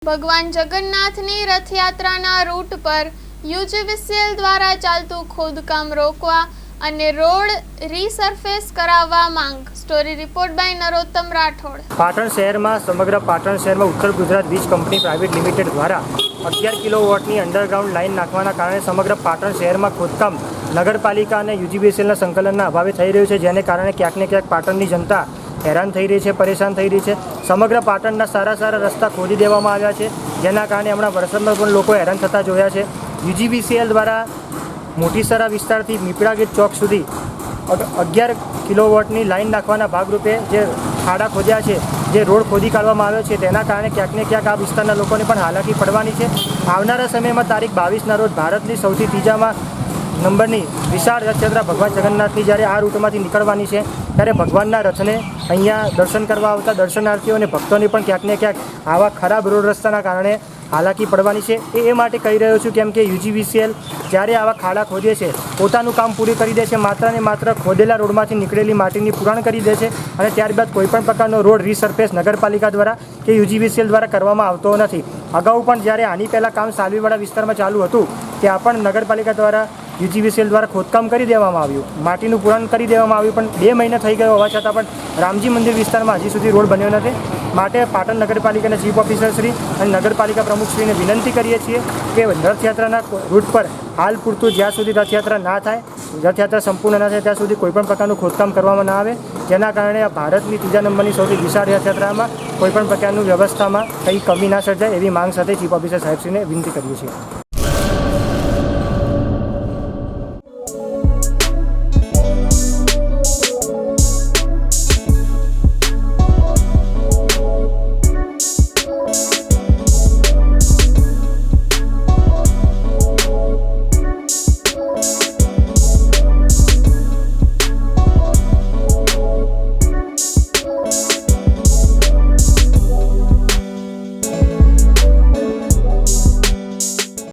ભગવાન જગન્નાથની રથયાત્રાના રૂટ પર યુજીવીસીએલ દ્વારા ચાલતું ખોદકામ રોકવા અને રોડ રીસર્ફેસ કરાવવા માંગ। Story report by Narottam Rathod. Patan શહેરમાં સમગ્ર પાટણ શહેરમાં ઉત્તર ગુજરાત વીજ કંપની પ્રાઇવેટ લિમિટેડ દ્વારા 11 કિલોવોટની અંડરગ્રાઉન્ડ લાઇન નાખવાના કારણે સમગ્ર પાટણ શહેરમાં ખોદકામ નગરપાલિકા અને યુજીવીસીએલના સંકલનના અભાવે થઈ રહ્યું છે, જેને કારણે ક્યાંક ને ક્યાંક પાટણની જનતા હેરાન થઈ રહી છે, પરેશાન થઈ રહી છે। સમગ્ર પાટણના સારા રસ્તા ખોદી દેવામાં આવ્યા છે, જેના કારણે હમણાં વરસાદમાં પણ લોકો હેરાન થતા જોયા છે। યુજીવીસીએલ દ્વારા મોટીસરા વિસ્તારથી મીપડા ગેટ ચોક સુધી 11 કિલોવોટની લાઇન નાખવાના ભાગરૂપે જે ખાડા ખોદ્યા છે, જે રોડ ખોદી કાઢવામાં આવ્યો છે, તેના કારણે ક્યાંક ને ક્યાંક આ વિસ્તારના લોકોને પણ હાલાકી પડવાની છે। આવનારા સમયમાં તારીખ 22ના રોજ ભારતની સૌથી ત્રીજામાં નંબરની વિશાળ રથયાત્રા ભગવાન જગન્નાથની જ્યારે આ રૂટમાંથી નીકળવાની છે, ત્યારે ભગવાનના રથને અહીંયા દર્શન કરવા આવતા દર્શનાર્થીઓ અને ભક્તોને પણ ક્યાંક ને ક્યાંક આવા ખરાબ રોડ રસ્તાના કારણે હાલાકી પડવાની છે। એ માટે કહી રહ્યો છું, કેમ કે યુજીવીસીએલ જ્યારે આવા ખાડા ખોદે છે, પોતાનું કામ પૂરું કરી દે છે, માત્ર ને માત્ર ખોદેલા રોડમાંથી નીકળેલી માટીની પુરાણ કરી દે છે અને ત્યારબાદ કોઈપણ પ્રકારનો રોડ રીસર્ફેસ નગરપાલિકા દ્વારા કે યુજીવીસીએલ દ્વારા કરવામાં આવતો નથી। અગાઉ પણ જ્યારે આની પહેલાં કામ સાલવીવાડા વિસ્તારમાં ચાલુ હતું, ત્યાં પણ નગરપાલિકા દ્વારા યુજીવીસીએલ દ્વારા ખોદકામ કરી દેવામાં આવ્યું, માટીનું પુરાણ કરી દેવામાં આવ્યું, પણ 2 મહિના થઈ ગયો હોવા છતાં પણ રામજી મંદિર વિસ્તારમાં હજી સુધી રોડ બન્યો નથી। માટે પાટણ નગરપાલિકાના ચીફ ઓફિસર શ્રી અને નગરપાલિકા પ્રમુખશ્રીને વિનંતી કરીએ છીએ કે રથયાત્રાના રૂટ પર હાલ પૂરતું જ્યાં સુધી રથયાત્રા ના થાય, રથયાત્રા સંપૂર્ણ ના થાય ત્યાં સુધી કોઈપણ પ્રકારનું ખોદકામ કરવામાં ના આવે, જેના કારણે આ ભારતની ત્રીજા નંબરની સૌથી વિશાળ રથયાત્રામાં કોઈપણ પ્રકારનું વ્યવસ્થામાં કંઈ કમી ના સર્જાય, એવી માંગ સાથે ચીફ ઓફિસર સાહેબશ્રીને વિનંતી કરીએ છીએ।